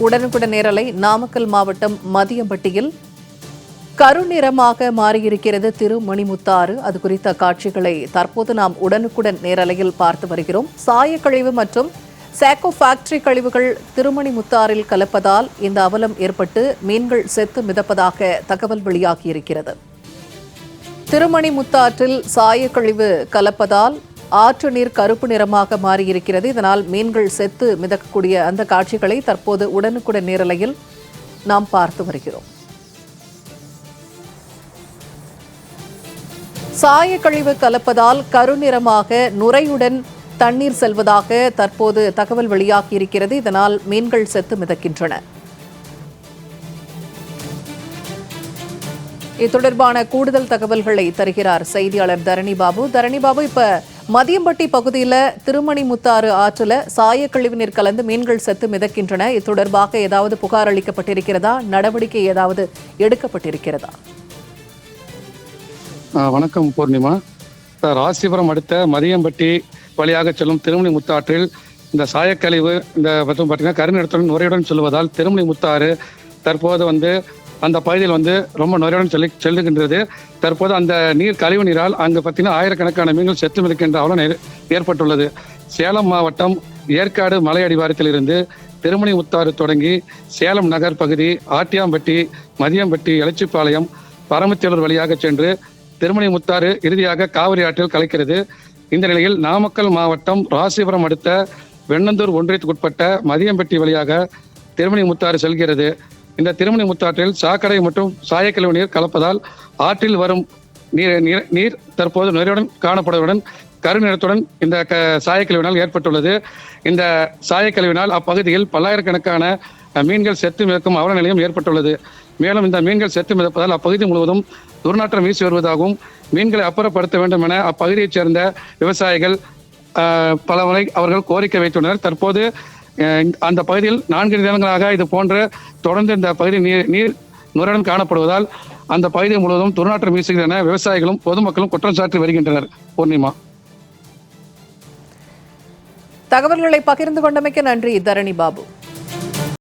உடனுக்குடன் நேரலை நாமக்கல் மாவட்டம் மதியம்பட்டியில் கருநிறமாக மாறியிருக்கிறது திருமணிமுத்தாறு. அது குறித்த காட்சிகளை தற்போது நாம் உடனுக்குடன் நேரலையில் பார்த்து வருகிறோம். சாயக்கழிவு மற்றும் சாக்கோ ஃபேக்டரி கழிவுகள் திருமணிமுத்தாறில் கலப்பதால் இந்த அவலம் ஏற்பட்டு மீன்கள் செத்து மிதப்பதாக தகவல் வெளியாகியிருக்கிறது. திருமணிமுத்தாற்றில் சாயக்கழிவு கலப்பதால் ஆற்று நீர் கருப்பு நிறமாக மாறியிருக்கிறது. இதனால் மீன்கள் செத்து மிதக்கக்கூடிய அந்த காட்சிகளை தற்போது உடனுக்குடன் நேரலையில் நாம் பார்த்து வருகிறோம். சாயக்கழிவு கலப்பதால் கருநிறமாக நுரையுடன் தண்ணீர் செல்வதாக தற்போது தகவல் வெளியாகியிருக்கிறது. இதனால் மீன்கள் செத்து மிதக்கின்றன. இது தொடர்பான கூடுதல் தகவல்களை தருகிறார் செய்தியாளர் தரணி பாபு. இப்ப மதியம்பட்டி பகுதியில் திருமணிமுத்தாறு ஆற்றுல சாயக்கழிவு நீர் கலந்து மீன்கள் செத்து மிதக்கின்றன. இது தொடர்பாக ஏதாவது புகார் அளிக்கப்பட்டிருக்கிறதா? நடவடிக்கை ஏதாவது எடுக்கப்பட்டிருக்கிறதா? வணக்கம் பூர்ணிமா. ராசிபுரம் அடுத்த மதியம்பட்டி வழியாக செல்லும் திருமணிமுத்தாற்றில் இந்த சாயக்கழிவு இந்த பார்த்தீங்கன்னா கருநிறத்துடன் நுரையுடன் செல்வதால் திருமணிமுத்தாறு தற்போது அந்த பகுதியில் ரொம்ப நுரையுடன் செல்லுகின்றது. தற்போது அந்த கழிவு நீரால் அங்கு பார்த்தீங்கன்னா ஆயிரக்கணக்கான மீன்கள் செத்து மிதக்கின்ற அவலம் ஏற்பட்டுள்ளது. சேலம் மாவட்டம் ஏற்காடு மலை அடிவாரத்தில் இருந்து திருமணிமுத்தாறு தொடங்கி சேலம் நகர் பகுதி, ஆட்டியாம்பட்டி, மதியம்பட்டி, எலச்சிப்பாளையம், பரமத்தேலூர் வழியாக சென்று திருமணிமுத்தாறு இறுதியாக காவிரி ஆற்றில் கலக்கிறது. இந்த நிலையில் நாமக்கல் மாவட்டம் ராசிபுரம் அடுத்த வெண்ணந்தூர் ஒன்றியத்துக்குட்பட்ட மதியம்பட்டி வழியாக திருமணிமுத்தாறு செல்கிறது. இந்த திருமணிமுத்தாற்றில் சாக்கடை மற்றும் சாயக்கழிவு நீர் கலப்பதால் ஆற்றில் வரும் நீர் தற்போது நுரையுடன் காணப்படுவதுடன் கருநிறத்துடன் இந்த சாயக்கழிவினால் ஏற்பட்டுள்ளது. இந்த சாயக்கழிவினால் அப்பகுதியில் பல்லாயிரக்கணக்கான மீன்கள் செத்து மிதக்கும் அவல நிலையம் ஏற்பட்டுள்ளது. மேலும் இந்த மீன்கள் செத்து மிதப்பதால் அப்பகுதி முழுவதும் துர்நாற்றம் வீசி வருவதாகவும் மீன்களை அப்புறப்படுத்த வேண்டும் என அப்பகுதியைச் சேர்ந்த விவசாயிகள் பலமுறை அவர்கள் கோரிக்கை வைத்துள்ளனர். தற்போது அந்த பகுதியில் 4 தினங்களாக இது போன்று தொடர்ந்து இந்த பகுதி நீர் நுரையுடன் காணப்படுவதால் அந்த பகுதி முழுவதும் துர்நாற்றம் வீசுகிறது என விவசாயிகளும் பொதுமக்களும் குற்றம் சாட்டி வருகின்றனர். பூர்ணிமா, தகவல்களை பகிர்ந்து கொண்டமைக்கு நன்றி தரணி பாபு.